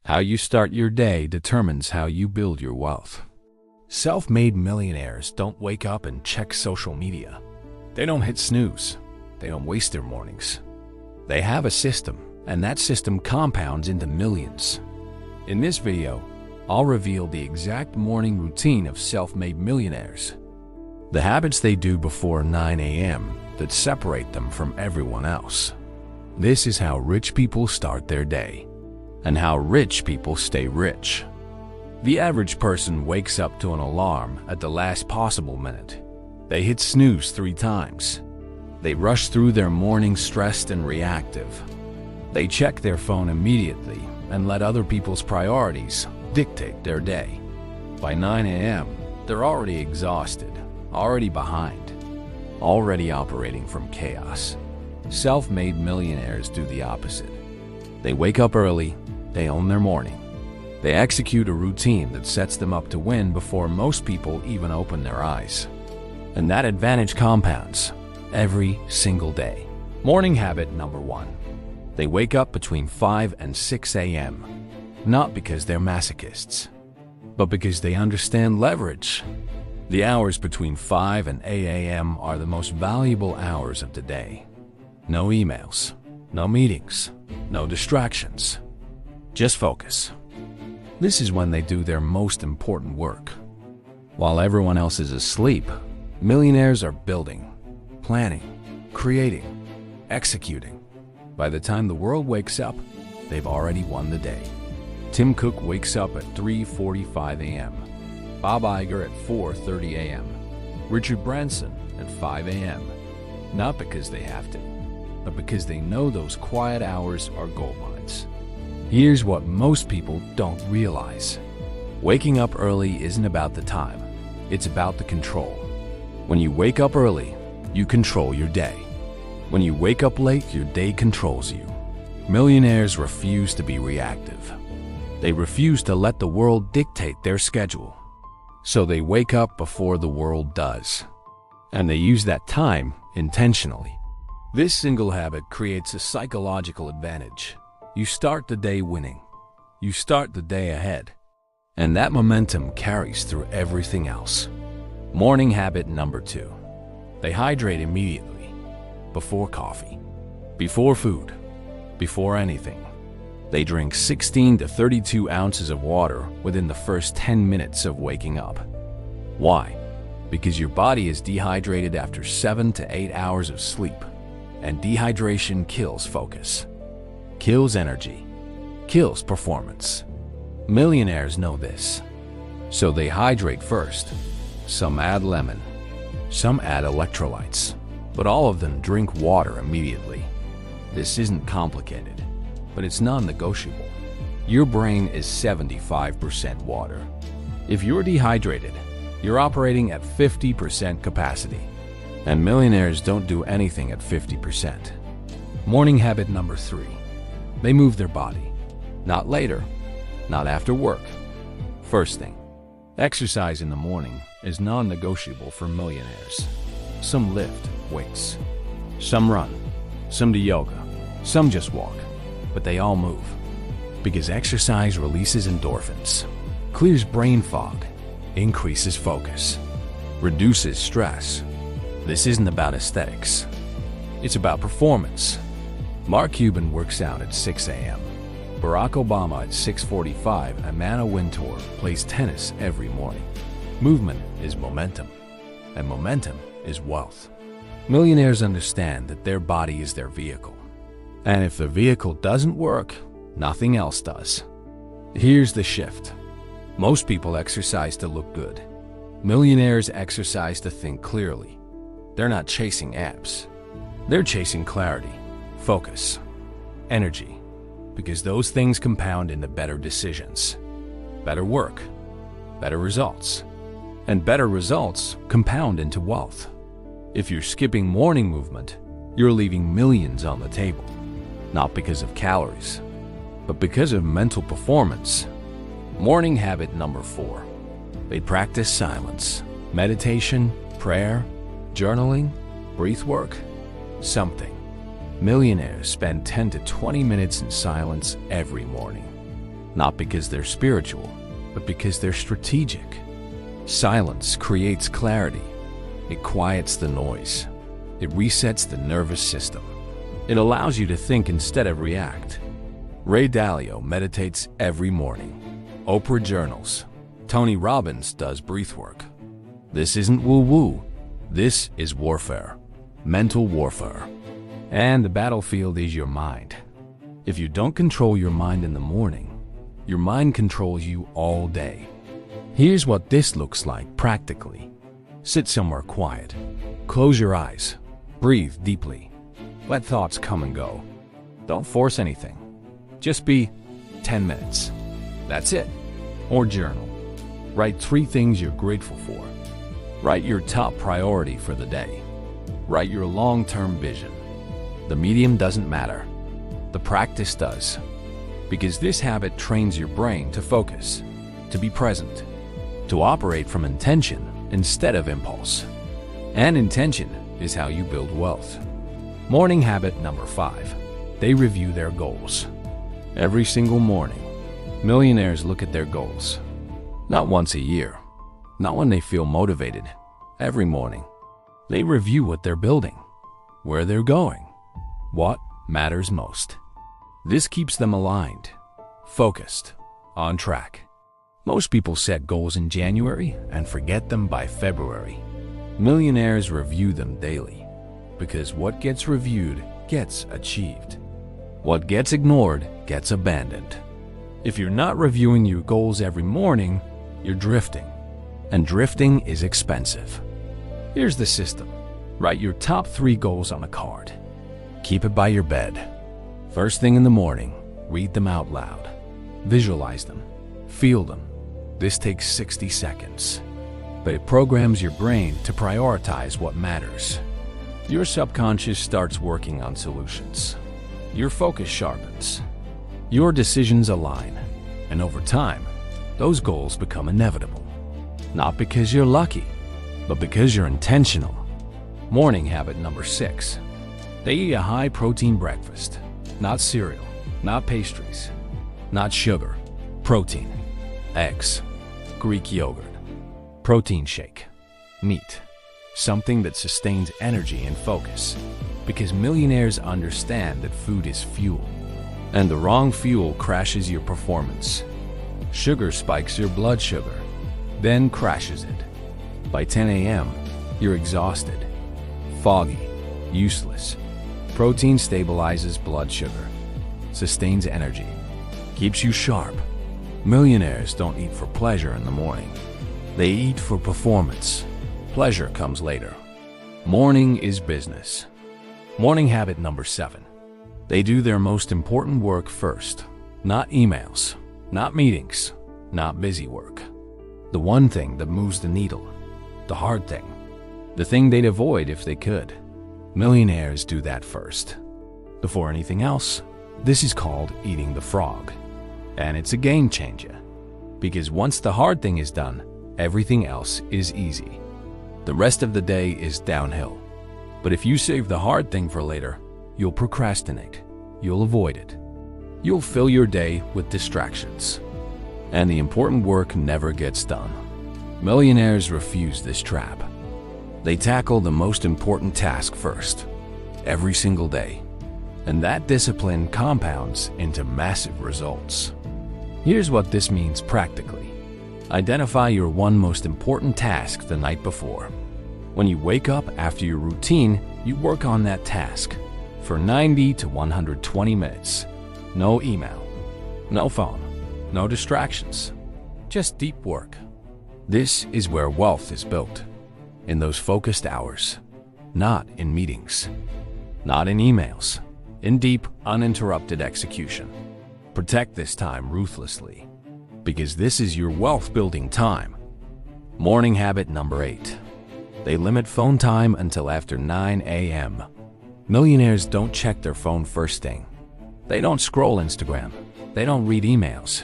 How you start your day determines how you build your wealth. Self-made millionaires don't wake up and check social media. They don't hit snooze. They don't waste their mornings. They have a system, and that system compounds into millions. In this video, I'll reveal the exact morning routine of self-made millionaires. The habits they do before 9 a.m. that separate them from everyone else. This is how rich people start their day, and how rich people stay rich. The average person wakes up to an alarm at the last possible minute. They hit snooze 3 times. They rush through their morning stressed and reactive. They check their phone immediately and let other people's priorities dictate their day. By 9 a.m., they're already exhausted, already behind, already operating from chaos. Self-made millionaires do the opposite. They wake up early, they own their morning. They execute a routine that sets them up to win before most people even open their eyes. And that advantage compounds every single day. Morning habit number 1. They wake up between 5 and 6 a.m. Not because they're masochists, but because they understand leverage. The hours between 5 and 8 a.m. are the most valuable hours of the day. No emails, no meetings, no distractions. Just focus. This is when they do their most important work. While everyone else is asleep, millionaires are building, planning, creating, executing. By the time the world wakes up, they've already won the day. Tim Cook wakes up at 3:45 a.m. Bob Iger at 4:30 a.m. Richard Branson at 5 a.m. Not because they have to, but because they know those quiet hours are gold mines. Here's what most people don't realize. Waking up early isn't about the time. It's about the control. When you wake up early, you control your day. When you wake up late, your day controls you. Millionaires refuse to be reactive. They refuse to let the world dictate their schedule. So they wake up before the world does. And they use that time intentionally. This single habit creates a psychological advantage. You start the day winning. You start the day ahead. And that momentum carries through everything else. Morning habit number 2. They hydrate immediately. Before coffee. Before food. Before anything. They drink 16 to 32 ounces of water within the first 10 minutes of waking up. Why? Because your body is dehydrated after 7 to 8 hours of sleep. And dehydration kills focus. Kills energy, kills performance. Millionaires know this, so they hydrate first. Some add lemon, some add electrolytes, but all of them drink water immediately. This isn't complicated, but it's non-negotiable. Your brain is 75% water. If you're dehydrated, you're operating at 50% capacity, and millionaires don't do anything at 50%. Morning habit number 3. They move their body. Not later, not after work. First thing, exercise in the morning is non-negotiable for millionaires. Some lift weights, some run, some do yoga, some just walk, but they all move. Because exercise releases endorphins, clears brain fog, increases focus, reduces stress. This isn't about aesthetics. It's about performance. Mark Cuban works out at 6 a.m. Barack Obama at 6:45, and Anna Wintour plays tennis every morning. Movement is momentum, and momentum is wealth. Millionaires understand that their body is their vehicle. And if the vehicle doesn't work, nothing else does. Here's the shift. Most people exercise to look good. Millionaires exercise to think clearly. They're not chasing abs. They're chasing clarity. Focus, energy, because those things compound into better decisions, better work, better results, and better results compound into wealth. If you're skipping morning movement, you're leaving millions on the table, not because of calories, but because of mental performance. Morning habit number 4. They practice silence, meditation, prayer, journaling, breathwork, something. Millionaires spend 10 to 20 minutes in silence every morning. Not because they're spiritual, but because they're strategic. Silence creates clarity. It quiets the noise. It resets the nervous system. It allows you to think instead of react. Ray Dalio meditates every morning. Oprah journals. Tony Robbins does breathwork. This isn't woo-woo. This is warfare. Mental warfare. And the battlefield is your mind. If you don't control your mind in the morning, your mind controls you all day. Here's what this looks like practically. Sit somewhere quiet. Close your eyes. Breathe deeply. Let thoughts come and go. Don't force anything. Just be 10 minutes. That's it. Or journal. Write 3 things you're grateful for. Write your top priority for the day. Write your long-term vision. The medium doesn't matter. The practice does. Because this habit trains your brain to focus, to be present, to operate from intention instead of impulse. And intention is how you build wealth. Morning habit number 5. They review their goals. Every single morning, millionaires look at their goals. Not once a year, not when they feel motivated. Every morning, they review what they're building, where they're going, what matters most. This keeps them aligned, focused, on track. Most people set goals in January and forget them by February. Millionaires review them daily, because what gets reviewed gets achieved. What gets ignored gets abandoned. If you're not reviewing your goals every morning, you're drifting. And drifting is expensive. Here's the system. Write your top 3 goals on a card. Keep it by your bed. First thing in the morning, read them out loud. Visualize them. Feel them. This takes 60 seconds. But it programs your brain to prioritize what matters. Your subconscious starts working on solutions. Your focus sharpens. Your decisions align. And over time, those goals become inevitable. Not because you're lucky, but because you're intentional. Morning habit number 6. They eat a high-protein breakfast. Not cereal, not pastries, not sugar. Protein. Eggs. Greek yogurt. Protein shake. Meat. Something that sustains energy and focus. Because millionaires understand that food is fuel. And the wrong fuel crashes your performance. Sugar spikes your blood sugar, then crashes it. By 10 a.m., you're exhausted, foggy, useless. Protein stabilizes blood sugar, sustains energy, keeps you sharp. Millionaires don't eat for pleasure in the morning. They eat for performance. Pleasure comes later. Morning is business. Morning habit number 7. They do their most important work first. Not emails, not meetings, not busy work. The one thing that moves the needle. The hard thing. The thing they'd avoid if they could. Millionaires do that first. Before anything else, this is called eating the frog. And it's a game changer. Because once the hard thing is done, everything else is easy. The rest of the day is downhill. But if you save the hard thing for later, you'll procrastinate. You'll avoid it. You'll fill your day with distractions. And the important work never gets done. Millionaires refuse this trap. They tackle the most important task first, every single day. And that discipline compounds into massive results. Here's what this means practically. Identify your one most important task the night before. When you wake up after your routine, you work on that task for 90 to 120 minutes. No email, no phone, no distractions, just deep work. This is where wealth is built. In those focused hours, not in meetings, not in emails, in deep, uninterrupted execution. Protect this time ruthlessly, because this is your wealth-building time. Morning habit number 8. They limit phone time until after 9 a.m. Millionaires don't check their phone first thing. They don't scroll Instagram. They don't read emails.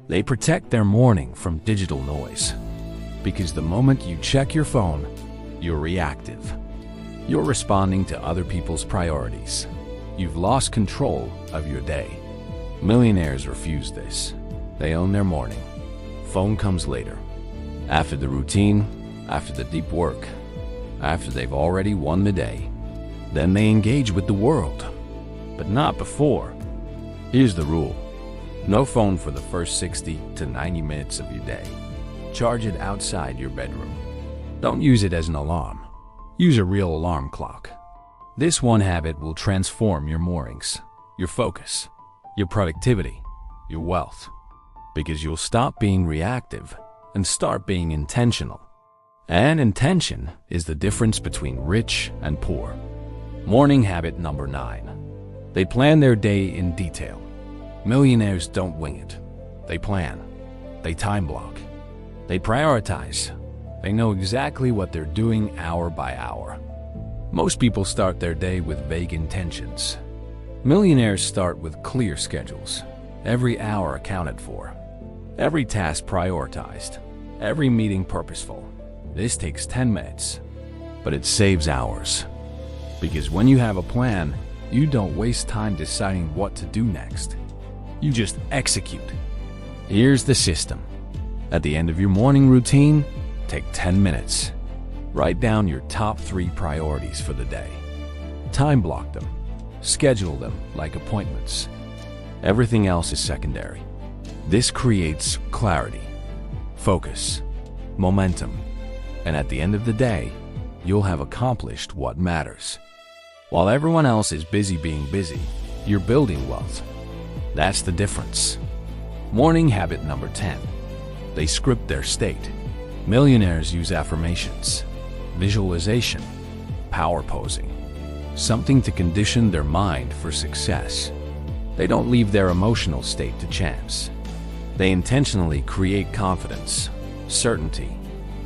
They protect their morning from digital noise. Because the moment you check your phone, you're reactive. You're responding to other people's priorities. You've lost control of your day. Millionaires refuse this. They own their morning. Phone comes later. After the routine, after the deep work, after they've already won the day. Then they engage with the world, but not before. Here's the rule. No phone for the first 60 to 90 minutes of your day. Charge it outside your bedroom. Don't use it as an alarm. Use a real alarm clock. This one habit will transform your mornings, your focus, your productivity, your wealth, because you'll stop being reactive and start being intentional. And intention is the difference between rich and poor. Morning habit number 9. They plan their day in detail. Millionaires don't wing it. They plan. They time block. They prioritize. They know exactly what they're doing hour by hour. Most people start their day with vague intentions. Millionaires start with clear schedules. Every hour accounted for. Every task prioritized. Every meeting purposeful. This takes 10 minutes, but it saves hours. Because when you have a plan, you don't waste time deciding what to do next. You just execute. Here's the system. At the end of your morning routine, take 10 minutes. Write down your top 3 priorities for the day. Time block them. Schedule them like appointments. Everything else is secondary. This creates clarity, focus, momentum, and at the end of the day, you'll have accomplished what matters. While everyone else is busy being busy, you're building wealth. That's the difference. Morning habit number 10. They script their state. Millionaires use affirmations, visualization, power posing, something to condition their mind for success. They don't leave their emotional state to chance. They intentionally create confidence, certainty,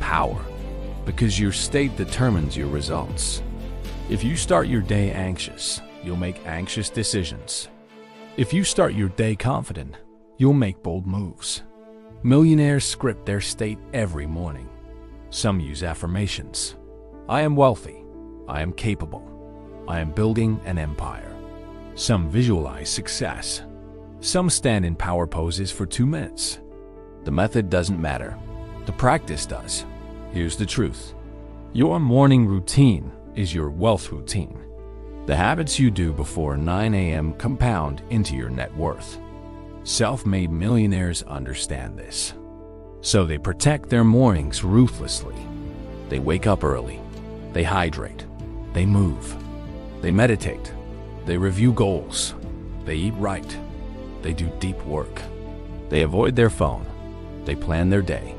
power, because your state determines your results. If you start your day anxious, you'll make anxious decisions. If you start your day confident, you'll make bold moves. Millionaires script their state every morning. Some use affirmations. I am wealthy. I am capable. I am building an empire. Some visualize success. Some stand in power poses for 2 minutes. The method doesn't matter. The practice does. Here's the truth. Your morning routine is your wealth routine. The habits you do before 9 a.m. compound into your net worth. Self-made millionaires understand this. So they protect their mornings ruthlessly. They wake up early. They hydrate. They move. They meditate. They review goals. They eat right. They do deep work. They avoid their phone. They plan their day.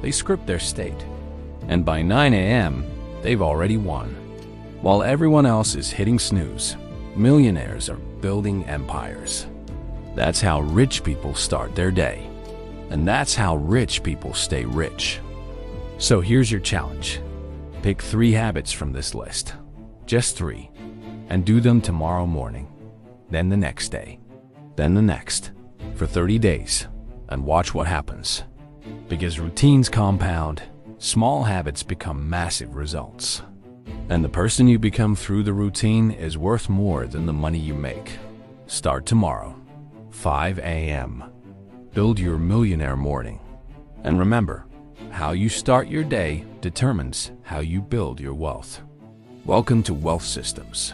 They script their state. And by 9 a.m., they've already won. While everyone else is hitting snooze, millionaires are building empires. That's how rich people start their day. And that's how rich people stay rich. So here's your challenge. Pick 3 habits from this list. Just 3. And do them tomorrow morning. Then the next day. Then the next. For 30 days. And watch what happens. Because routines compound, small habits become massive results. And the person you become through the routine is worth more than the money you make. Start tomorrow, 5 a.m. Build your millionaire morning. And remember, how you start your day determines how you build your wealth. Welcome to Wealth Systems.